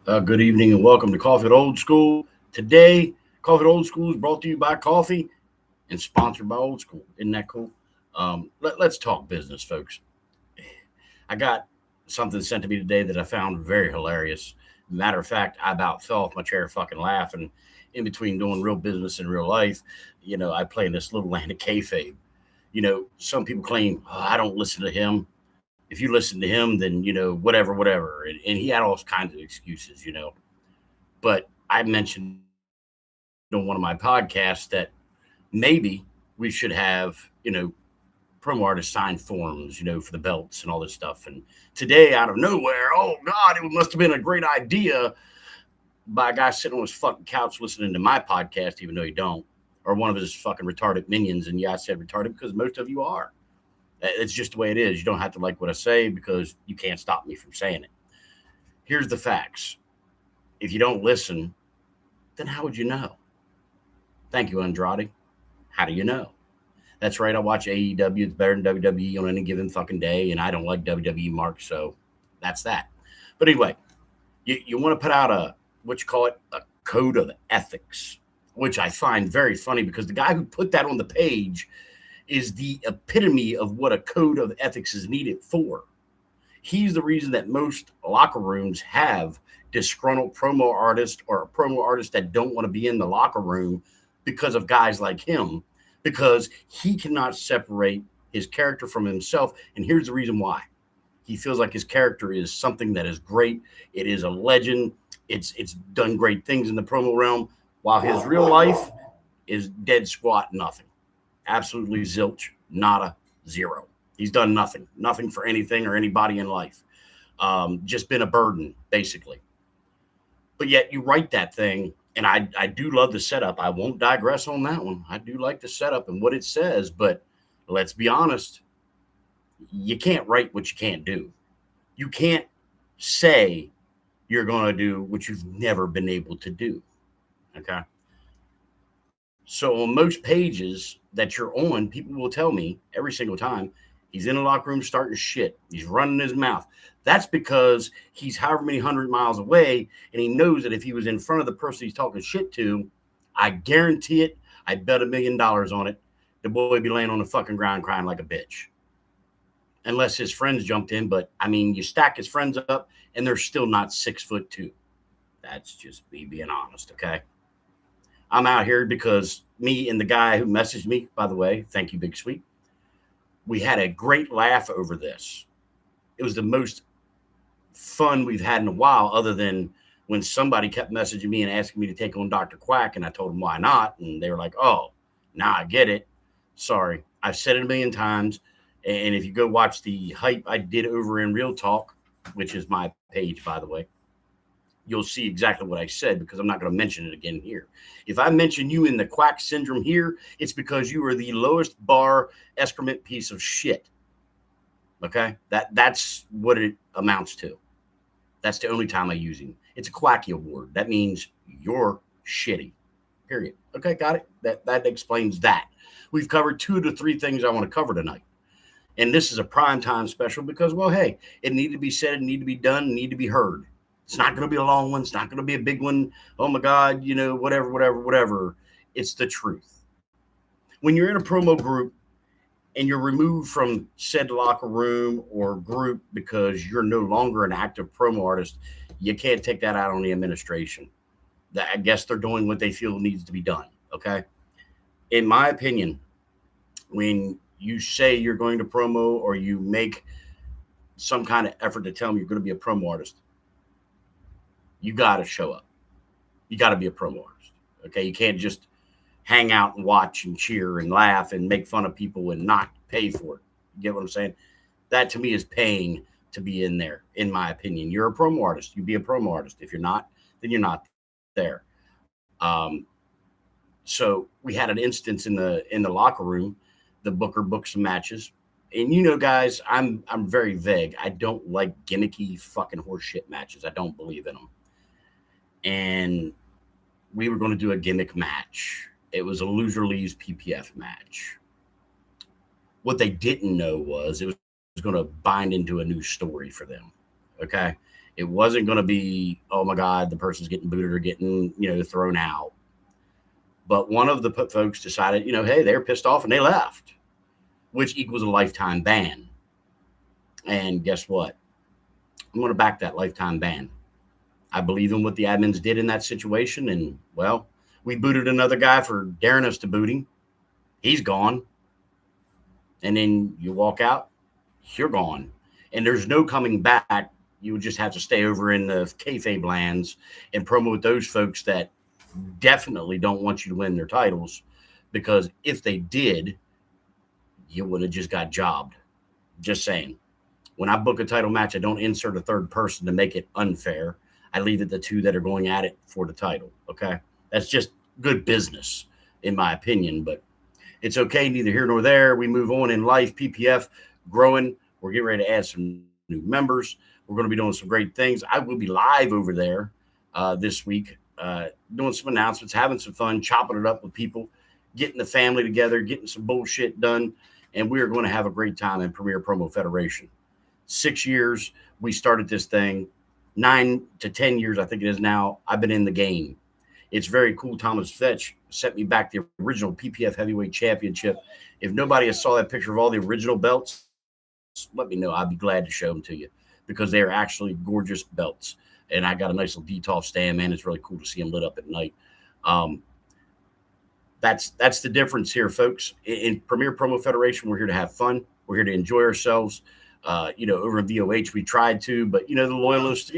Good evening and welcome to Coffee at Old School. Today, Coffee at Old School is brought to you by Coffee and sponsored by Old School. Isn't that cool? Let's talk business, folks. I got something sent to me today that I found very hilarious. Matter of fact, I about fell off my chair fucking laughing. In between doing real business in real life, I play in this little land of kayfabe. Some people claim, oh, I don't listen to him. If you listen to him, then, whatever, whatever. And he had all kinds of excuses. But I mentioned on one of my podcasts that maybe we should have, promo artists sign forms, for the belts and all this stuff. And today, out of nowhere, oh God, it must have been a great idea by a guy sitting on his fucking couch listening to my podcast, even though he don't, or one of his fucking retarded minions. And yeah, I said retarded because most of you are. It's just the way it is. You don't have to like what I say because you can't stop me from saying it. Here's the facts. If you don't listen, then how would you know? Thank you, Andrade. How do you know? That's right. I watch AEW. It's better than WWE on any given fucking day, and I don't like WWE Mark, so that's that. But anyway, you want to put out what you call it, a code of ethics, which I find very funny because the guy who put that on the page is the epitome of what a code of ethics is needed for. He's the reason that most locker rooms have disgruntled promo artists or a promo artist that don't want to be in the locker room because of guys like him, because he cannot separate his character from himself. And here's the reason why. He feels like his character is something that is great. It is a legend. It's done great things in the promo realm, while his real life is dead squat nothing. Absolutely zilch, nada, zero. He's done nothing for anything or anybody in life. Just been a burden, basically. But yet you write that thing, and I do love the setup. I won't digress on that one. I do like the setup and what it says, but let's be honest, you can't write what you can't do. You can't say you're going to do what you've never been able to do. Okay. So on most pages that you're on, people will tell me every single time he's in the locker room starting shit. He's running his mouth. That's because he's however many 100 miles away, and he knows that if he was in front of the person he's talking shit to, I guarantee it, I bet $1 million on it, the boy would be laying on the fucking ground crying like a bitch. Unless his friends jumped in, but I mean, you stack his friends up, and they're still not 6'2". That's just me being honest, okay? I'm out here because me and the guy who messaged me, by the way, thank you, Big Sweet, we had a great laugh over this. It was the most fun we've had in a while, other than when somebody kept messaging me and asking me to take on Dr. Quack, and I told them why not. And they were like, oh, now I get it. Sorry. I've said it a million times. And if you go watch the hype I did over in Real Talk, which is my page, by the way, you'll see exactly what I said because I'm not going to mention it again here. If I mention you in the quack syndrome here, it's because you are the lowest bar excrement piece of shit. Okay? That's what it amounts to. That's the only time I use him. It's a quacky award. That means you're shitty. Period. Okay, got it? That explains that. We've covered 2 to 3 things I want to cover tonight. And this is a prime time special because, well, hey, it needed to be said, it needed to be done, it needed to be heard. It's not going to be a long one. It's not going to be a big one. Oh my God, whatever. It's the truth. When you're in a promo group and you're removed from said locker room or group because you're no longer an active promo artist, you can't take that out on the administration. I guess they're doing what they feel needs to be done. Okay. In my opinion, when you say you're going to promo or you make some kind of effort to tell them you're going to be a promo artist, you got to show up. You got to be a promo artist. Okay. You can't just hang out and watch and cheer and laugh and make fun of people and not pay for it. You get what I'm saying? That to me is paying to be in there, in my opinion. You're a promo artist. You be a promo artist. If you're not, then you're not there. So we had an instance in the locker room. The booker booked some matches. And guys, I'm very vague. I don't like gimmicky fucking horseshit matches. I don't believe in them. And we were going to do a gimmick match. It was a loser leaves PPF match. What they didn't know was it was going to bind into a new story for them. Okay. It wasn't going to be, oh my God, the person's getting booted or getting, thrown out. But one of the folks decided, hey, they're pissed off and they left, which equals a lifetime ban. And guess what? I'm going to back that lifetime ban. I believe in what the admins did in that situation. And, well, we booted another guy for daring us to boot him. He's gone. And then you walk out, you're gone. And there's no coming back. You would just have to stay over in the kayfabe lands and promote those folks that definitely don't want you to win their titles, because if they did, you would have just got jobbed. Just saying. When I book a title match, I don't insert a third person to make it unfair. I leave it the two that are going at it for the title. Okay. That's just good business, in my opinion, but it's okay. Neither here nor there. We move on in life. PPF growing. We're getting ready to add some new members. We're going to be doing some great things. I will be live over there this week, doing some announcements, having some fun, chopping it up with people, getting the family together, getting some bullshit done. And we are going to have a great time in Premier Promo Federation. 6 years we started this thing. 9 to 10 years, I think it is now, I've been in the game. It's very cool. Thomas Fetch sent me back the original PPF Heavyweight Championship. If nobody has saw that picture of all the original belts, let me know. I'd be glad to show them to you, because they are actually gorgeous belts. And I got a nice little Detolf stand, man. It's really cool to see them lit up at night. That's the difference here, folks. In Premier Promo Federation, we're here to have fun. We're here to enjoy ourselves. Over in VOH, we tried to, but the loyalists,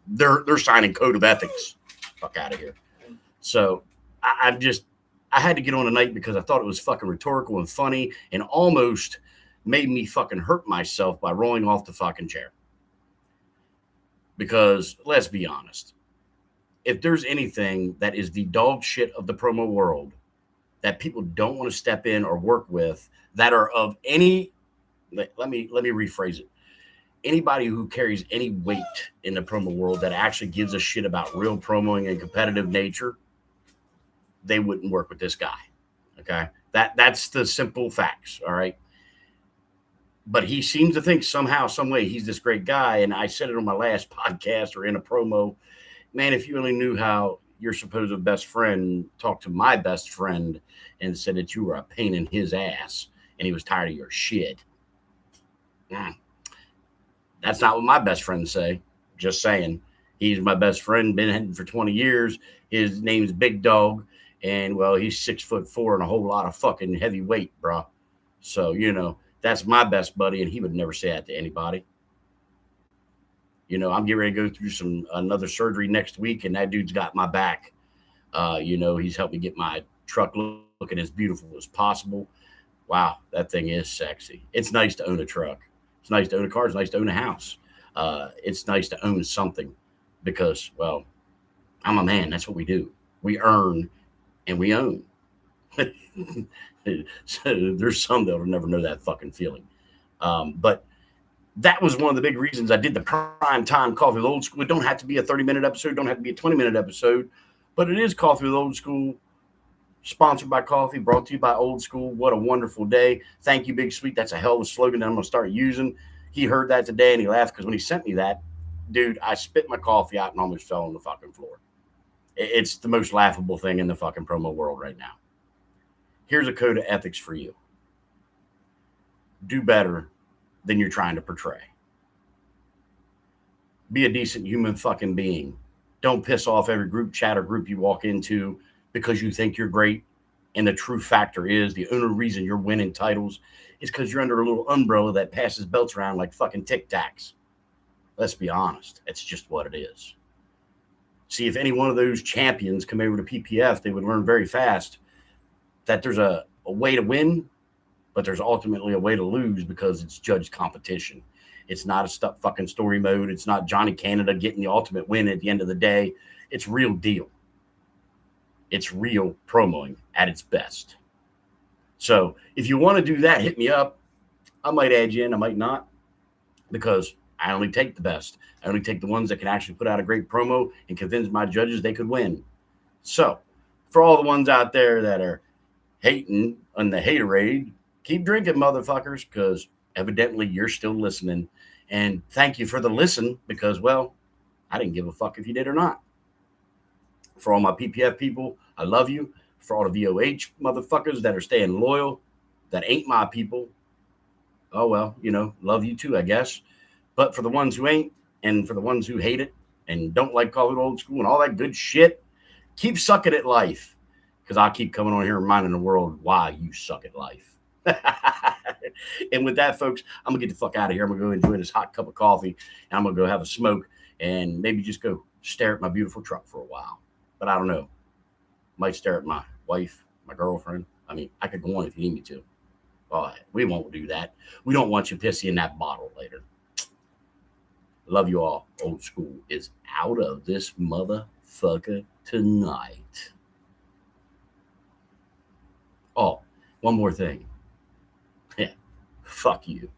they're signing code of ethics. Fuck out of here. So I had to get on tonight because I thought it was fucking rhetorical and funny, and almost made me fucking hurt myself by rolling off the fucking chair. Because let's be honest, if there's anything that is the dog shit of the promo world that people don't want to step in or work with, that are of any, let me rephrase it. Anybody who carries any weight in the promo world that actually gives a shit about real promoing and competitive nature, they wouldn't work with this guy. Okay. That's the simple facts. All right. But he seems to think somehow, some way he's this great guy. And I said it on my last podcast or in a promo, man, if you only knew how your supposed best friend talked to my best friend and said that you were a pain in his ass and he was tired of your shit. That's not what my best friends say. Just saying. He's my best friend, been hitting for 20 years. His name's Big Dog. And, well, he's 6'4" and a whole lot of fucking heavy weight, bro. So, that's my best buddy, and he would never say that to anybody. I'm getting ready to go through another surgery next week, and that dude's got my back. He's helped me get my truck looking as beautiful as possible. Wow, that thing is sexy. It's nice to own a truck. It's nice to own a car. It's nice to own a house. It's nice to own something because, well, I'm a man. That's what we do. We earn and we own. So there's some that'll never know that fucking feeling. But that was one of the big reasons I did the prime time Coffee with Old School. It don't have to be a 30-minute episode. Don't have to be a 20-minute episode. But it is Coffee with Old School. Sponsored by Coffee, brought to you by Old School. What a wonderful day. Thank you, Big Sweet. That's a hell of a slogan that I'm going to start using. He heard that today and he laughed because when he sent me that, dude, I spit my coffee out and almost fell on the fucking floor. It's the most laughable thing in the fucking promo world right now. Here's a code of ethics for you. Do better than you're trying to portray. Be a decent human fucking being. Don't piss off every group chat or group you walk into because you think you're great. And the true factor is the only reason you're winning titles is because you're under a little umbrella that passes belts around like fucking Tic Tacs. Let's be honest. It's just what it is. See, if any one of those champions come over to PPF, they would learn very fast that there's a way to win, but there's ultimately a way to lose because it's judged competition. It's not a fucking story mode. It's not Johnny Canada getting the ultimate win at the end of the day. It's real deal. It's real promoing at its best. So if you want to do that, hit me up. I might add you in. I might not, because I only take the best. I only take the ones that can actually put out a great promo and convince my judges they could win. So for all the ones out there that are hating on the haterade, keep drinking, motherfuckers, because evidently you're still listening. And thank you for the listen because, well, I didn't give a fuck if you did or not. For all my PPF people, I love you. For all the VOH motherfuckers that are staying loyal, that ain't my people, oh, well, love you too, I guess. But for the ones who ain't, and for the ones who hate it and don't like Call It Old School and all that good shit, keep sucking at life. Because I'll keep coming on here reminding the world why you suck at life. And with that, folks, I'm going to get the fuck out of here. I'm going to go enjoy this hot cup of coffee. And I'm going to go have a smoke and maybe just go stare at my beautiful truck for a while. But I don't know. Might stare at my wife, my girlfriend. I mean, I could go on if you need me to. All right, we won't do that. We don't want you pissy in that bottle later. Love you all. Old School is out of this motherfucker tonight. Oh, one more thing. Yeah, fuck you.